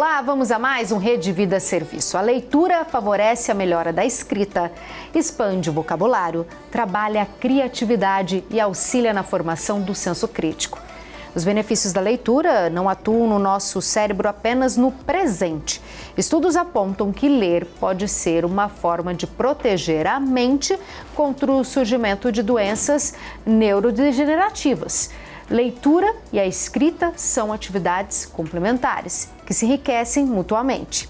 Olá, vamos a mais um Rede Vida Serviço. A leitura favorece a melhora da escrita, expande o vocabulário, trabalha a criatividade e auxilia na formação do senso crítico. Os benefícios da leitura não atuam no nosso cérebro apenas no presente. Estudos apontam que ler pode ser uma forma de proteger a mente contra o surgimento de doenças neurodegenerativas. Leitura e a escrita são atividades complementares, que se enriquecem mutuamente.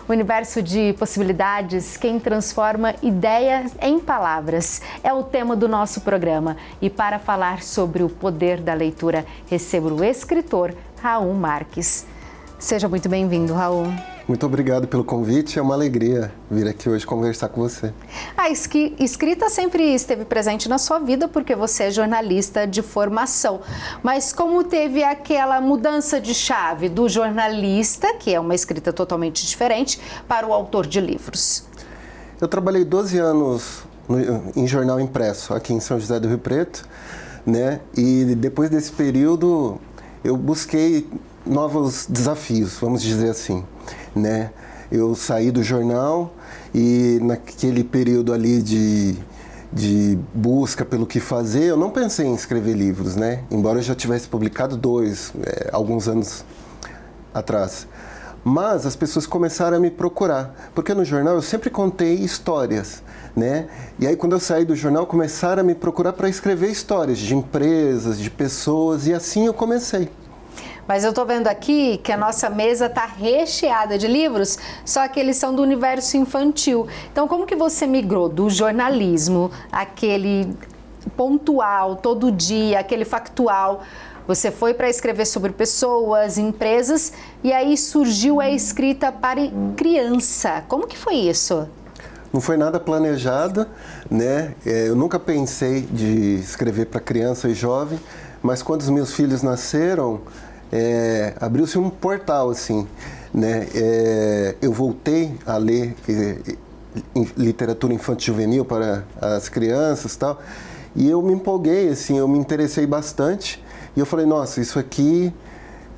O universo de possibilidades, quem transforma ideias em palavras, é o tema do nosso programa. E para falar sobre o poder da leitura, recebo o escritor Raul Marques. Seja muito bem-vindo, Raul. Muito obrigado pelo convite, é uma alegria vir aqui hoje conversar com você. A escrita sempre esteve presente na sua vida porque você é jornalista de formação. Mas como teve aquela mudança de chave do jornalista, que é uma escrita totalmente diferente, para o autor de livros? Eu trabalhei 12 anos em jornal impresso aqui em São José do Rio Preto, né? E depois desse período eu busquei novos desafios, vamos dizer assim, né? Eu saí do jornal e naquele período ali de busca pelo que fazer, eu não pensei em escrever livros, né? Embora eu já tivesse publicado dois, alguns anos atrás. Mas as pessoas começaram a me procurar, porque no jornal eu sempre contei histórias, né? E aí quando eu saí do jornal começaram a me procurar para escrever histórias de empresas, de pessoas, e assim eu comecei. Mas eu estou vendo aqui que a nossa mesa está recheada de livros, só que eles são do universo infantil. Então, como que você migrou do jornalismo, aquele pontual, todo dia, aquele factual, você foi para escrever sobre pessoas, empresas, e aí surgiu a escrita para criança. Como que foi isso? Não foi nada planejado, né? Eu nunca pensei de escrever para criança e jovem, mas quando os meus filhos nasceram, abriu-se um portal, assim, né? Eu voltei a ler literatura infanto-juvenil para as crianças e tal, e eu me empolguei, assim, eu me interessei bastante, e eu falei, nossa, isso aqui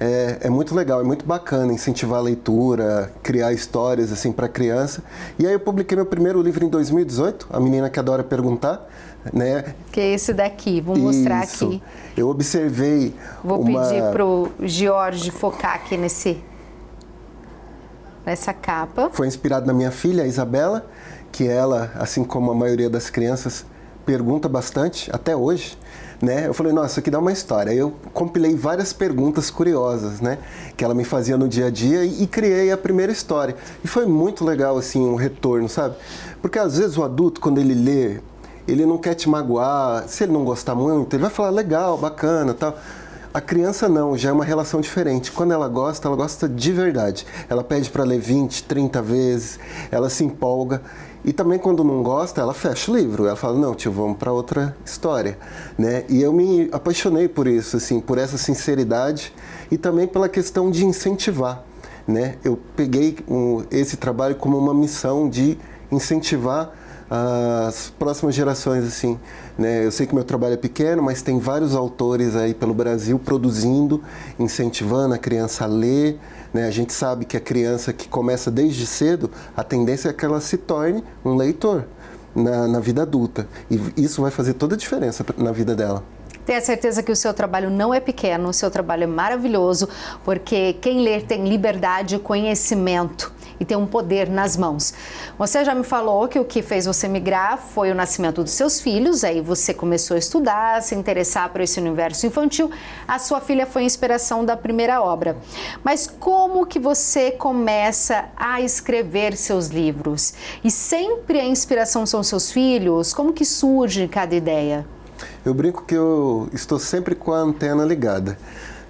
é muito legal, é muito bacana incentivar a leitura, criar histórias, assim, para criança. E aí eu publiquei meu primeiro livro em 2018, A Menina que Adora Perguntar, né? Que é esse daqui, vou mostrar aqui. Eu observei pedir pro Jorge focar aqui nessa capa. Foi inspirado na minha filha, a Isabela, que ela, assim como a maioria das crianças, pergunta bastante, até hoje, né? Eu falei, nossa, isso aqui dá uma história. Eu compilei várias perguntas curiosas, né? Que ela me fazia no dia a dia e criei a primeira história. E foi muito legal, assim, um retorno, sabe? Porque às vezes o adulto, quando ele lê, ele não quer te magoar, se ele não gostar muito, ele vai falar legal, bacana, tal. A criança não, já é uma relação diferente. Quando ela gosta de verdade. Ela pede para ler 20, 30 vezes, ela se empolga. E também quando não gosta, ela fecha o livro. Ela fala, não, tio, vamos para outra história, né? E eu me apaixonei por isso, assim, por essa sinceridade e também pela questão de incentivar, né? Eu peguei esse trabalho como uma missão de incentivar as próximas gerações, assim, né? Eu sei que meu trabalho é pequeno, mas tem vários autores aí pelo Brasil produzindo, incentivando a criança a ler, né? A gente sabe que a criança que começa desde cedo, a tendência é que ela se torne um leitor na vida adulta. E isso vai fazer toda a diferença na vida dela. Tenha certeza que o seu trabalho não é pequeno, o seu trabalho é maravilhoso, porque quem lê tem liberdade e conhecimento e tem um poder nas mãos. Você já me falou que o que fez você migrar foi o nascimento dos seus filhos, aí você começou a estudar, se interessar por esse universo infantil. A sua filha foi a inspiração da primeira obra. Mas como que você começa a escrever seus livros? E sempre a inspiração são seus filhos? Como que surge cada ideia? Eu brinco que eu estou sempre com a antena ligada,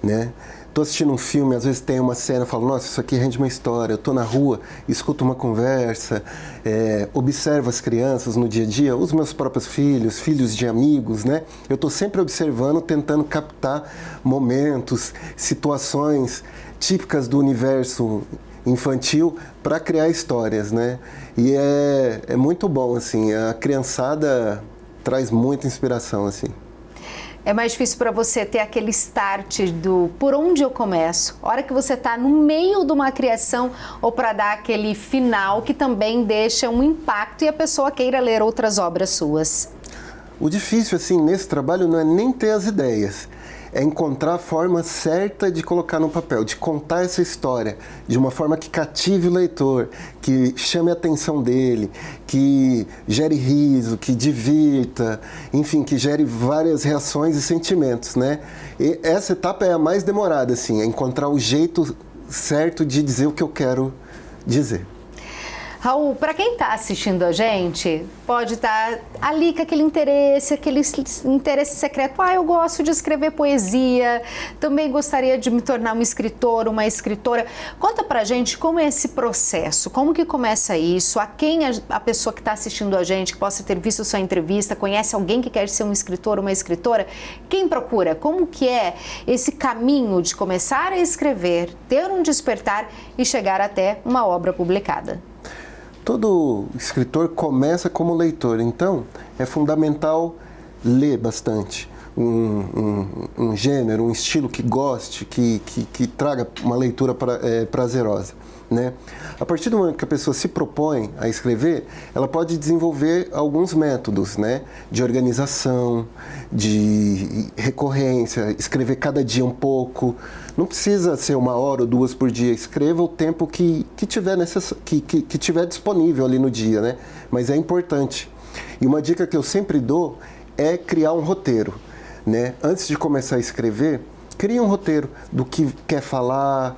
né? Estou assistindo um filme, às vezes tem uma cena, eu falo, nossa, isso aqui rende uma história. Eu estou na rua, escuto uma conversa, observo as crianças no dia a dia, os meus próprios filhos, filhos de amigos, né? Eu estou sempre observando, tentando captar momentos, situações típicas do universo infantil para criar histórias, né? E é muito bom, assim, a criançada traz muita inspiração, assim. É mais difícil para você ter aquele start do por onde eu começo? A hora que você está no meio de uma criação ou para dar aquele final que também deixa um impacto e a pessoa queira ler outras obras suas? O difícil, assim, nesse trabalho não é nem ter as ideias, é encontrar a forma certa de colocar no papel, de contar essa história de uma forma que cative o leitor, que chame a atenção dele, que gere riso, que divirta, enfim, que gere várias reações e sentimentos, né? E essa etapa é a mais demorada, assim, é encontrar o jeito certo de dizer o que eu quero dizer. Raul, para quem está assistindo a gente, pode estar ali com aquele interesse secreto. Eu gosto de escrever poesia, também gostaria de me tornar um escritor, uma escritora. Conta pra gente como é esse processo, como que começa isso, a quem a pessoa que está assistindo a gente, que possa ter visto sua entrevista, conhece alguém que quer ser um escritor, uma escritora, quem procura? Como que é esse caminho de começar a escrever, ter um despertar e chegar até uma obra publicada? Todo escritor começa como leitor, então é fundamental ler bastante. Um gênero, um estilo que goste, que traga uma leitura prazerosa, né? A partir do momento que a pessoa se propõe a escrever, ela pode desenvolver alguns métodos, né? De organização, de recorrência, escrever cada dia um pouco. Não precisa ser 1 hora ou 2 por dia, escreva o tempo que tiver disponível ali no dia, né? Mas é importante. E uma dica que eu sempre dou é criar um roteiro, né? Antes de começar a escrever, crie um roteiro do que quer falar,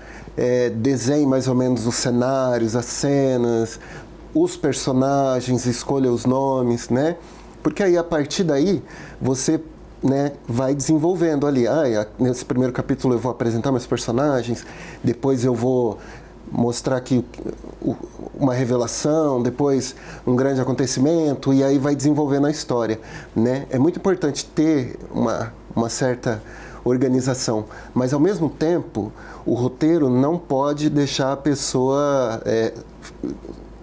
desenhe mais ou menos os cenários, as cenas, os personagens, escolha os nomes, né? Porque aí, a partir daí, você, né, vai desenvolvendo ali. Nesse primeiro capítulo eu vou apresentar meus personagens, depois eu vou mostrar aqui uma revelação, depois um grande acontecimento, e aí vai desenvolvendo a história, né? É muito importante ter uma certa organização, mas ao mesmo tempo o roteiro não pode deixar a pessoa...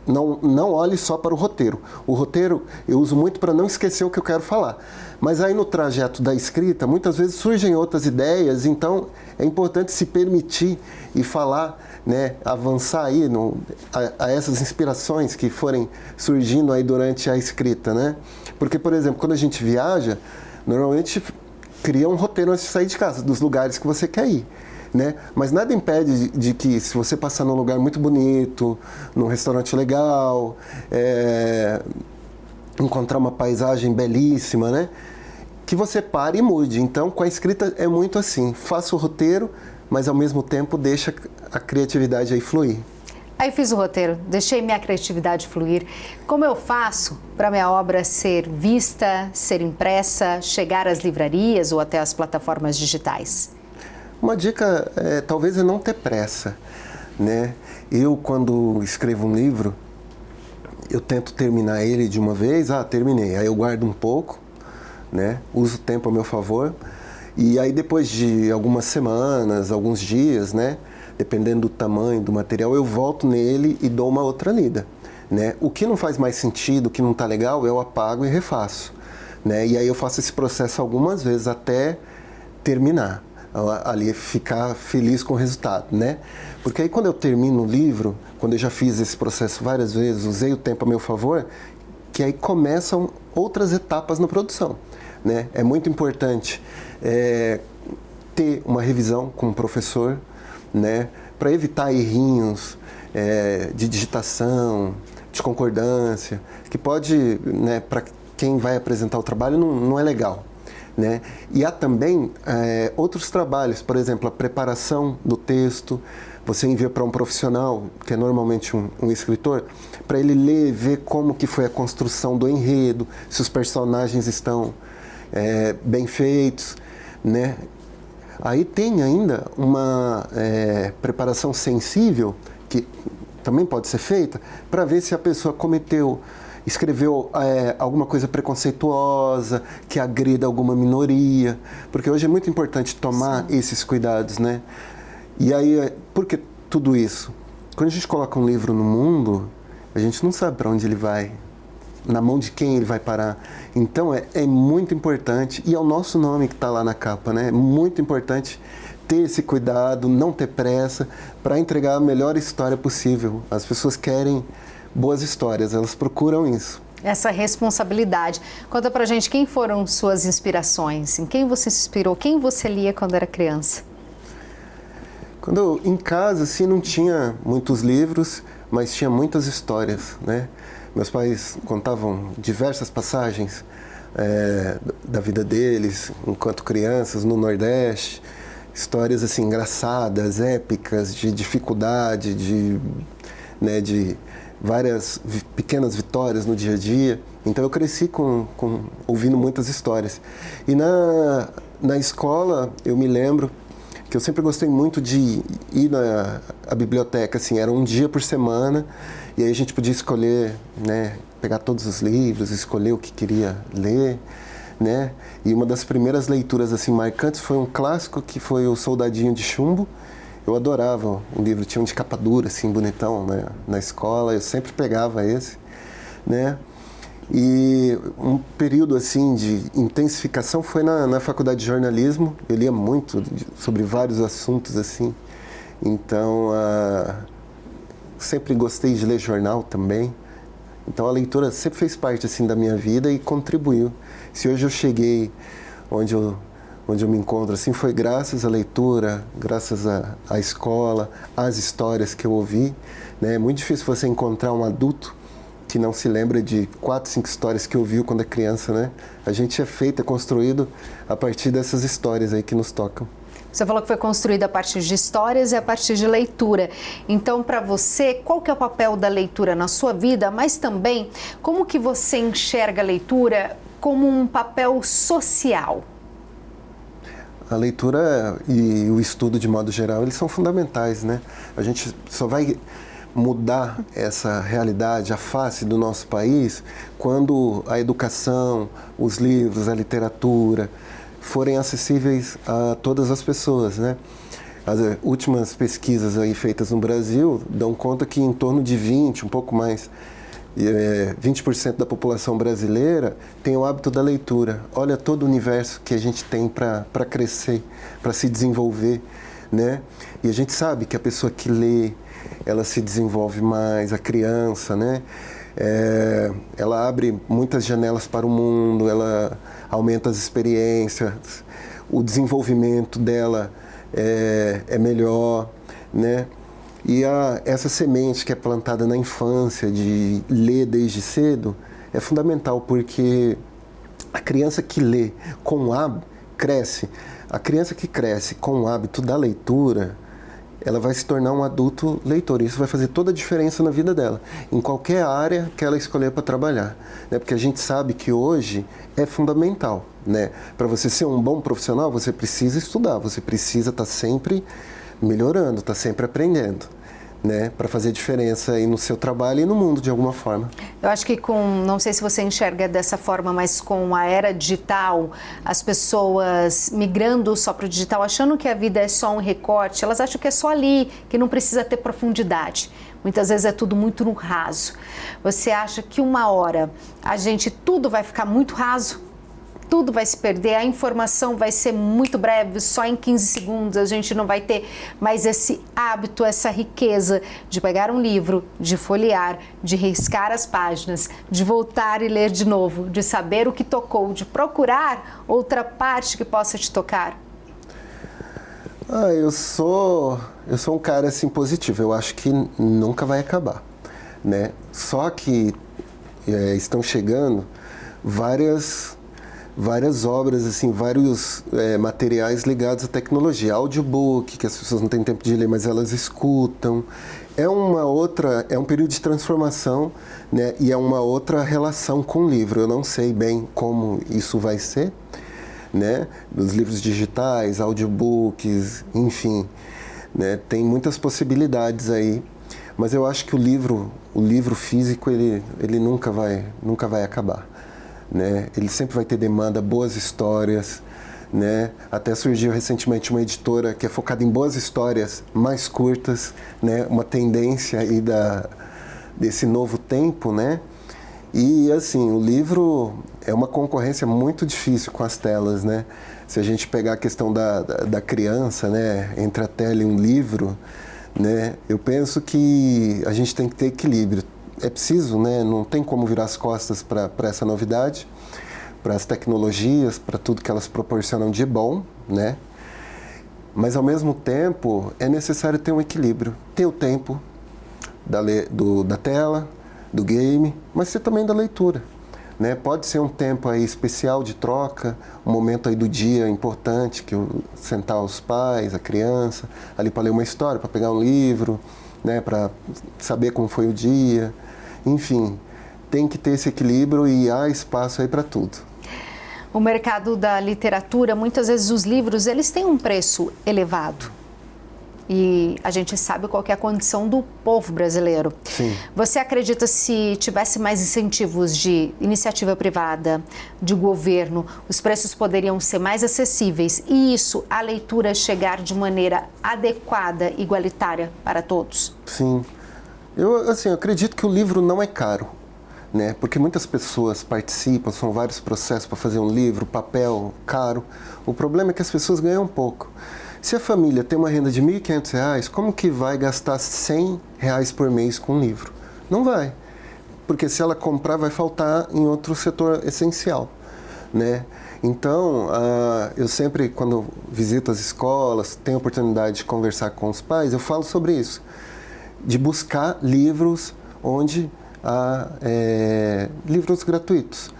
Não olhe só para o roteiro. O roteiro eu uso muito para não esquecer o que eu quero falar. Mas aí no trajeto da escrita, muitas vezes surgem outras ideias, então é importante se permitir e falar, né, avançar aí a essas inspirações que forem surgindo aí durante a escrita, né? Porque, por exemplo, quando a gente viaja, normalmente cria um roteiro antes de sair de casa, dos lugares que você quer ir, né? Mas nada impede de que, se você passar num lugar muito bonito, num restaurante legal, encontrar uma paisagem belíssima, né? Que você pare e mude. Então, com a escrita é muito assim, faça o roteiro, mas ao mesmo tempo deixa a criatividade aí fluir. Aí fiz o roteiro, deixei minha criatividade fluir. Como eu faço para minha obra ser vista, ser impressa, chegar às livrarias ou até às plataformas digitais? Uma dica talvez é não ter pressa, né? Eu, quando escrevo um livro, eu tento terminar ele de uma vez. Terminei. Aí eu guardo um pouco, né? Uso o tempo a meu favor. E aí, depois de algumas semanas, alguns dias, né? Dependendo do tamanho do material, eu volto nele e dou uma outra lida, né? O que não faz mais sentido, o que não está legal, eu apago e refaço, né? E aí eu faço esse processo algumas vezes até terminar, ali ficar feliz com o resultado, né? Porque aí, quando eu termino o livro, quando eu já fiz esse processo várias vezes, usei o tempo a meu favor, que aí começam outras etapas na produção, né? É muito importante ter uma revisão com o professor, né, para evitar errinhos de digitação, de concordância, que pode, né, para quem vai apresentar o trabalho, não é legal, né? E há também outros trabalhos, por exemplo, a preparação do texto. Você envia para um profissional, que é normalmente um escritor, para ele ler, ver como que foi a construção do enredo, se os personagens estão bem feitos, né? Aí tem ainda uma preparação sensível, que também pode ser feita, para ver se a pessoa escreveu alguma coisa preconceituosa, que agrida alguma minoria, porque hoje é muito importante tomar esses cuidados, né? E aí, por que tudo isso? Quando a gente coloca um livro no mundo, a gente não sabe para onde ele vai, na mão de quem ele vai parar. Então é muito importante, e é o nosso nome que está lá na capa, né? É muito importante ter esse cuidado, não ter pressa, para entregar a melhor história possível. As pessoas querem boas histórias, elas procuram isso. Essa responsabilidade. Conta pra gente quem foram suas inspirações, em quem você se inspirou, quem você lia quando era criança? Quando eu, em casa, assim, não tinha muitos livros, mas tinha muitas histórias, né? Meus pais contavam diversas passagens da vida deles, enquanto crianças, no Nordeste. Histórias, assim, engraçadas, épicas, de dificuldade, de várias pequenas vitórias no dia a dia. Então eu cresci ouvindo muitas histórias. E na escola, eu me lembro que eu sempre gostei muito de ir à biblioteca, assim, era um dia por semana, e aí a gente podia escolher, né, pegar todos os livros, escolher o que queria ler, né? E uma das primeiras leituras assim marcantes foi um clássico que foi o Soldadinho de Chumbo. Eu adorava o livro, tinha um de capa dura, assim, bonitão, né, na escola, eu sempre pegava esse, né? E um período assim de intensificação foi na faculdade de jornalismo. Eu lia muito sobre vários assuntos assim. Então, sempre gostei de ler jornal também. Então a leitura sempre fez parte assim da minha vida e contribuiu. Se hoje eu cheguei onde eu me encontro assim, foi graças à leitura, graças à escola, às histórias que eu ouvi, né? É muito difícil você encontrar um adulto que não se lembra de 4, 5 histórias que ouviu quando é criança, né? A gente é feito, é construído a partir dessas histórias aí que nos tocam. Você falou que foi construído a partir de histórias e a partir de leitura. Então, para você, qual que é o papel da leitura na sua vida, mas também como que você enxerga a leitura como um papel social? A leitura e o estudo, de modo geral, eles são fundamentais, né? A gente só vai mudar essa realidade, a face do nosso país, quando a educação, os livros, a literatura forem acessíveis a todas as pessoas, né? As últimas pesquisas aí feitas no Brasil dão conta que em torno de 20, um pouco mais, 20% da população brasileira tem o hábito da leitura. Olha todo o universo que a gente tem para crescer, para se desenvolver, né? E a gente sabe que a pessoa que lê, ela se desenvolve mais, a criança, né? Ela abre muitas janelas para o mundo, ela aumenta as experiências, o desenvolvimento dela é melhor, né? E essa semente que é plantada na infância, de ler desde cedo, é fundamental, porque a criança que lê com o hábito, cresce. A criança que cresce com o hábito da leitura, ela vai se tornar um adulto leitor. Isso vai fazer toda a diferença na vida dela, em qualquer área que ela escolher para trabalhar, né? Porque a gente sabe que hoje é fundamental, né? Para você ser um bom profissional, você precisa estudar, você precisa estar sempre melhorando, estar sempre aprendendo, né? Para fazer diferença aí no seu trabalho e no mundo de alguma forma. Eu acho que não sei se você enxerga dessa forma, mas com a era digital, as pessoas migrando só para o digital, achando que a vida é só um recorte, elas acham que é só ali, que não precisa ter profundidade. Muitas vezes é tudo muito no raso. Você acha que uma hora tudo vai ficar muito raso? Tudo vai se perder, a informação vai ser muito breve, só em 15 segundos, a gente não vai ter mais esse hábito, essa riqueza de pegar um livro, de folhear, de riscar as páginas, de voltar e ler de novo, de saber o que tocou, de procurar outra parte que possa te tocar? Eu sou um cara assim positivo, eu acho que nunca vai acabar, né? Só que estão chegando várias obras, assim, vários materiais ligados à tecnologia. Audiobook, que as pessoas não têm tempo de ler, mas elas escutam. É um período de transformação, né? E é uma outra relação com o livro. Eu não sei bem como isso vai ser, né? Os livros digitais, audiobooks, enfim, né? Tem muitas possibilidades aí. Mas eu acho que o livro físico, ele nunca vai acabar, né? Ele sempre vai ter demanda, boas histórias, né? Até surgiu recentemente uma editora que é focada em boas histórias mais curtas, né? Uma tendência aí desse novo tempo, né? E assim, o livro é uma concorrência muito difícil com as telas, né? Se a gente pegar a questão da criança, né, entre a tela e um livro, né, eu penso que a gente tem que ter equilíbrio. É preciso, né, não tem como virar as costas para essa novidade, para as tecnologias, para tudo que elas proporcionam de bom, né? Mas ao mesmo tempo é necessário ter um equilíbrio, ter o tempo da tela, do game, mas ser também da leitura, né? Pode ser um tempo aí especial de troca, um momento aí do dia importante, que sentar os pais, a criança, ali para ler uma história, para pegar um livro, né? Para saber como foi o dia, enfim, tem que ter esse equilíbrio e há espaço aí para tudo. O mercado da literatura, muitas vezes os livros, eles têm um preço elevado. E a gente sabe qual que é a condição do povo brasileiro. Sim. Você acredita, se tivesse mais incentivos de iniciativa privada, de governo, os preços poderiam ser mais acessíveis e isso, a leitura chegar de maneira adequada, igualitária para todos? Sim. Eu acredito que o livro não é caro, né? Porque muitas pessoas participam, são vários processos para fazer um livro, papel, caro. O problema é que as pessoas ganham pouco. Se a família tem uma renda de R$ 1.500, como que vai gastar R$ 100 por mês com um livro? Não vai, porque se ela comprar vai faltar em outro setor essencial, né? Então, eu sempre, quando visito as escolas, tenho a oportunidade de conversar com os pais, eu falo sobre isso, de buscar livros onde há livros gratuitos,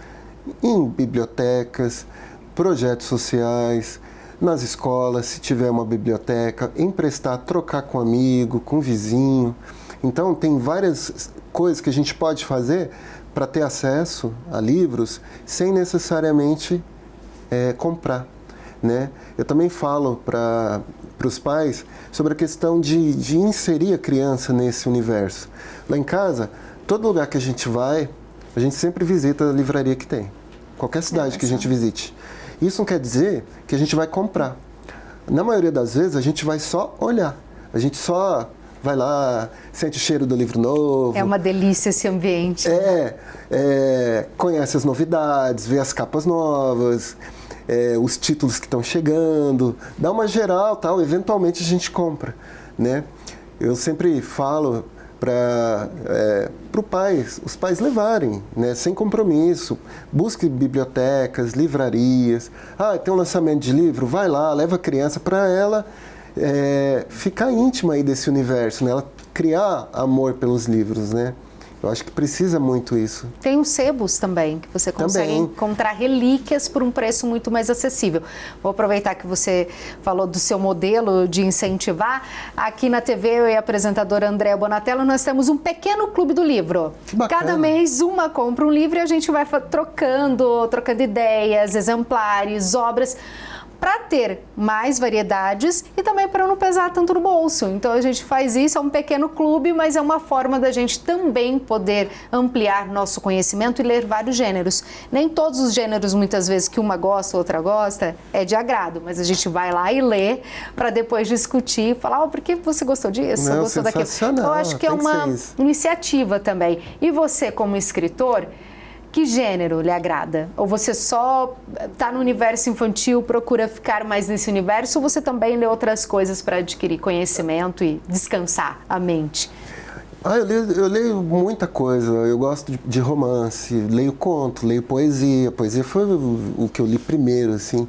em bibliotecas, projetos sociais, nas escolas, se tiver uma biblioteca, emprestar, trocar com amigo, com vizinho. Então, tem várias coisas que a gente pode fazer para ter acesso a livros sem necessariamente comprar, né? Eu também falo para os pais sobre a questão de inserir a criança nesse universo. Lá em casa, todo lugar que a gente vai, a gente sempre visita a livraria que tem. Qualquer cidade que a gente visite. Isso não quer dizer que a gente vai comprar. Na maioria das vezes, a gente vai só olhar. A gente só vai lá, sente o cheiro do livro novo. É uma delícia esse ambiente. Conhece as novidades, vê as capas novas, os títulos que estão chegando, dá uma geral, tal, eventualmente a gente compra, né? Eu sempre falo para os pais levarem, né, sem compromisso. Busque bibliotecas, livrarias. Tem um lançamento de livro, vai lá, leva a criança para ela ficar íntima aí desse universo, né? Ela criar amor pelos livros, né? Eu acho que precisa muito isso. Tem os sebos também, que você consegue encontrar relíquias por um preço muito mais acessível. Vou aproveitar que você falou do seu modelo de incentivar. Aqui na TV, eu e a apresentadora Andréa Bonatello, nós temos um pequeno clube do livro. Que bacana. Cada mês uma compra um livro e a gente vai trocando ideias, exemplares, obras, para ter mais variedades e também para não pesar tanto no bolso. Então a gente faz isso, é um pequeno clube, mas é uma forma da gente também poder ampliar nosso conhecimento e ler vários gêneros. Nem todos os gêneros, muitas vezes, que uma gosta, outra gosta, é de agrado, mas a gente vai lá e lê para depois discutir, falar, por que você gostou disso, Não, gostou daquilo. Eu acho que é uma iniciativa também. E você, como escritor, que gênero lhe agrada? Ou você só está no universo infantil, procura ficar mais nesse universo, ou você também lê outras coisas para adquirir conhecimento e descansar a mente? Eu leio muita coisa. Eu gosto de romance, leio conto, leio poesia. Poesia foi o que eu li primeiro, assim,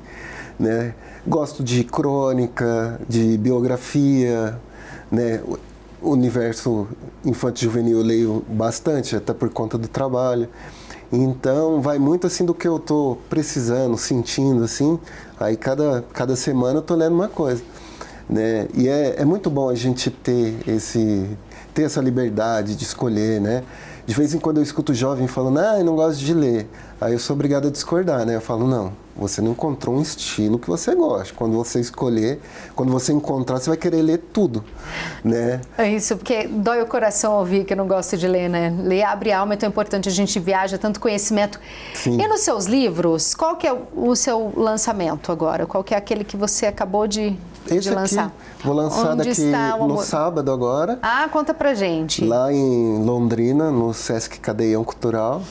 né? Gosto de crônica, de biografia, né? O universo infanto-juvenil eu leio bastante, até por conta do trabalho. Então, vai muito assim do que eu estou precisando, sentindo, assim. Aí, cada semana eu estou lendo uma coisa, né? E é muito bom a gente ter essa liberdade de escolher, né? De vez em quando eu escuto jovem falando, eu não gosto de ler. Aí eu sou obrigado a discordar, né? Eu falo, não, você não encontrou um estilo que você gosta. Quando você escolher, quando você encontrar, você vai querer ler tudo, né? É isso, porque dói o coração ouvir que eu não gosto de ler, né? Ler abre a alma, é tão importante, a gente viaja, tanto conhecimento. Sim. E nos seus livros, qual que é o seu lançamento agora? Qual que é aquele que você acabou de lançar? Aqui, vou lançar Onde daqui no sábado agora. Conta pra gente. Lá em Londrina, no Sesc Cadeião Cultural.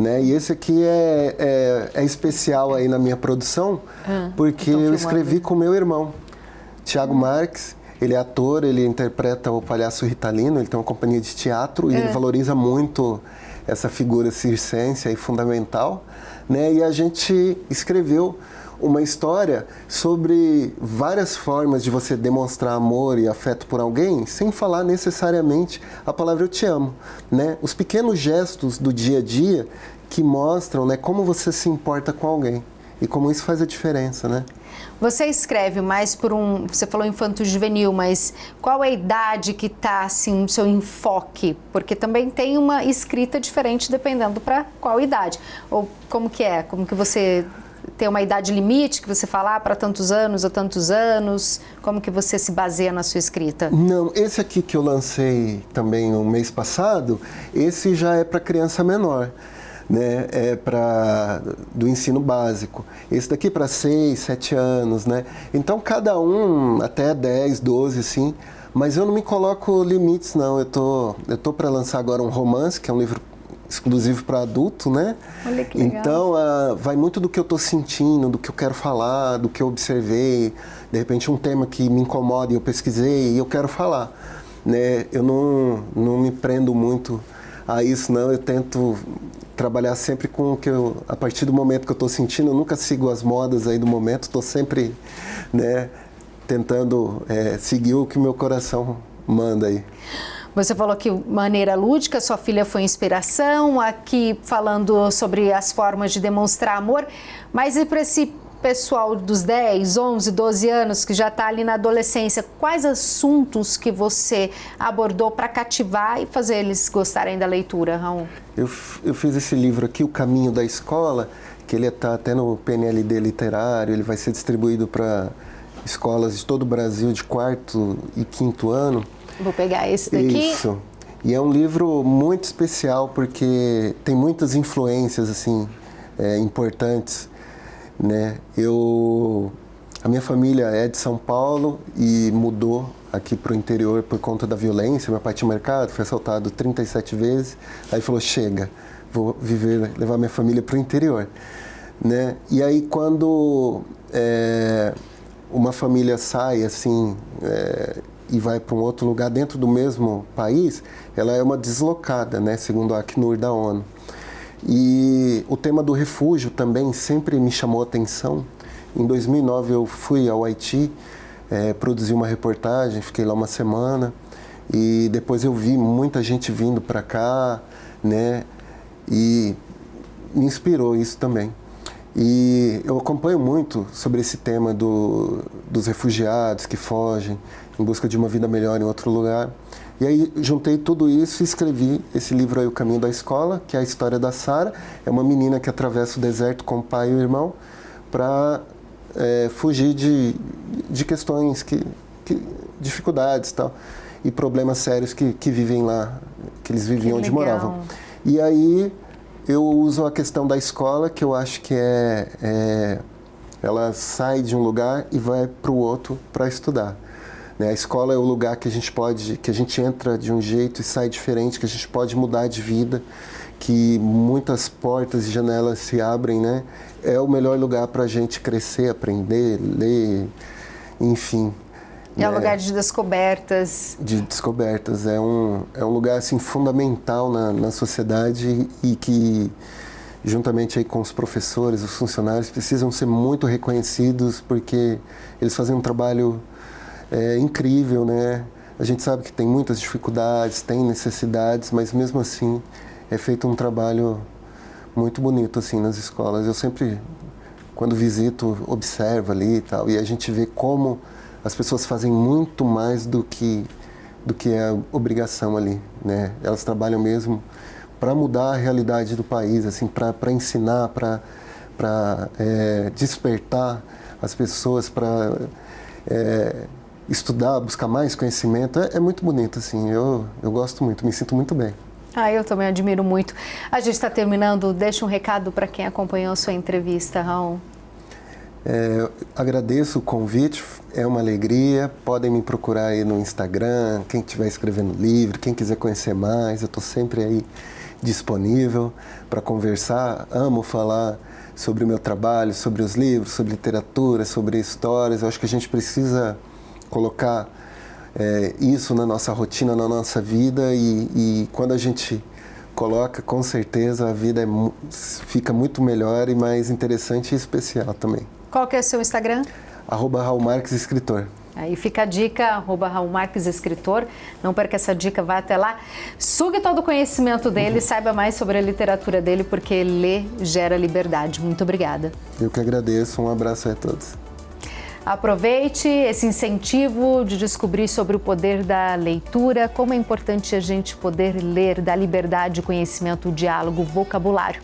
né? E esse aqui é especial aí na minha produção, porque eu escrevi com meu irmão, Thiago Marques. Ele é ator, ele interpreta o palhaço Ritalino, ele tem uma companhia de teatro e ele valoriza muito essa figura circense aí fundamental, né? E a gente escreveu uma história sobre várias formas de você demonstrar amor e afeto por alguém sem falar necessariamente a palavra eu te amo, né? Os pequenos gestos do dia a dia que mostram, né, como você se importa com alguém e como isso faz a diferença, né? Você escreve mais por você falou infanto-juvenil, mas qual é a idade que está assim, no seu enfoque? Porque também tem uma escrita diferente dependendo para qual idade. Ou como que é? Como que você tem uma idade limite que você fala para tantos anos ou tantos anos? Como que você se baseia na sua escrita? Não, esse aqui que eu lancei também no mês passado, esse já é para criança menor. Né, do ensino básico. Esse daqui para 6, 7 anos, né? Então, cada um até 10, 12, sim. Mas eu não me coloco limites, não. Eu tô para lançar agora um romance, que é um livro exclusivo para adulto, né? Olha que legal. Então, vai muito do que eu estou sentindo, do que eu quero falar, do que eu observei. De repente, um tema que me incomoda e eu pesquisei e eu quero falar, né? Eu não me prendo muito a isso, não. Eu tento trabalhar sempre com o que a partir do momento que eu estou sentindo, eu nunca sigo as modas aí do momento, estou sempre, né, tentando seguir o que o meu coração manda aí. Você falou que maneira lúdica, sua filha foi inspiração, aqui falando sobre as formas de demonstrar amor, mas e para esse pessoal dos 10, 11, 12 anos que já está ali na adolescência, quais assuntos que você abordou para cativar e fazer eles gostarem da leitura, Raul? Eu fiz esse livro aqui, O Caminho da Escola, que ele está até no PNLD literário, ele vai ser distribuído para escolas de todo o Brasil de 4º e 5º ano. Vou pegar esse daqui. Isso. E é um livro muito especial porque tem muitas influências assim, importantes, né? A minha família é de São Paulo e mudou aqui para o interior por conta da violência. Meu pai tinha mercado, foi assaltado 37 vezes. Aí falou, chega, vou levar minha família para o interior, né? E aí quando uma família sai assim e vai para um outro lugar dentro do mesmo país, ela é uma deslocada, né? Segundo a Acnur da ONU. E o tema do refúgio também sempre me chamou a atenção. Em 2009 eu fui ao Haiti, produzi uma reportagem, fiquei lá uma semana e depois eu vi muita gente vindo para cá, né? E me inspirou isso também. E eu acompanho muito sobre esse tema dos refugiados que fogem em busca de uma vida melhor em outro lugar. E aí juntei tudo isso e escrevi esse livro aí, O Caminho da Escola, que é a história da Sara. É uma menina que atravessa o deserto com o pai e o irmão para fugir de questões, dificuldades e problemas sérios que vivem lá, que eles viviam onde moravam. E aí eu uso a questão da escola, que eu acho que ela sai de um lugar e vai para o outro para estudar. A escola é o lugar que a gente entra de um jeito e sai diferente, que a gente pode mudar de vida, que muitas portas e janelas se abrem, né? É o melhor lugar para a gente crescer, aprender, ler, enfim. É um lugar de descobertas. De descobertas. É um lugar assim, fundamental na sociedade e que, juntamente aí com os professores, os funcionários, precisam ser muito reconhecidos porque eles fazem um trabalho incrível, né? A gente sabe que tem muitas dificuldades, tem necessidades, mas mesmo assim é feito um trabalho muito bonito assim nas escolas. Eu sempre, quando visito, observo ali e tal, e a gente vê como as pessoas fazem muito mais do que é obrigação ali, né? Elas trabalham mesmo para mudar a realidade do país, assim, para ensinar, para despertar as pessoas, para estudar, buscar mais conhecimento. É muito bonito, assim. Eu gosto muito, me sinto muito bem. Eu também admiro muito. A gente está terminando. Deixa um recado para quem acompanhou a sua entrevista, Raul. Agradeço o convite, é uma alegria. Podem me procurar aí no Instagram, quem estiver escrevendo livro, quem quiser conhecer mais, eu estou sempre aí disponível para conversar. Amo falar sobre o meu trabalho, sobre os livros, sobre literatura, sobre histórias. Eu acho que a gente precisa colocar isso na nossa rotina, na nossa vida, e quando a gente coloca, com certeza a vida fica muito melhor e mais interessante e especial também. Qual que é o seu Instagram? @RaulMarquesEscritor. Aí fica a dica, @RaulMarquesEscritor. Não perca essa dica, vá até lá. Sugue todo o conhecimento dele, saiba mais sobre a literatura dele, porque ler gera liberdade. Muito obrigada. Eu que agradeço, um abraço a todos. Aproveite esse incentivo de descobrir sobre o poder da leitura, como é importante a gente poder ler, dar liberdade, conhecimento, diálogo, vocabulário.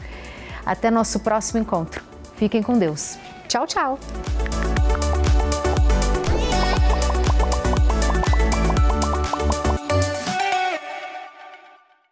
Até nosso próximo encontro. Fiquem com Deus. Tchau, tchau!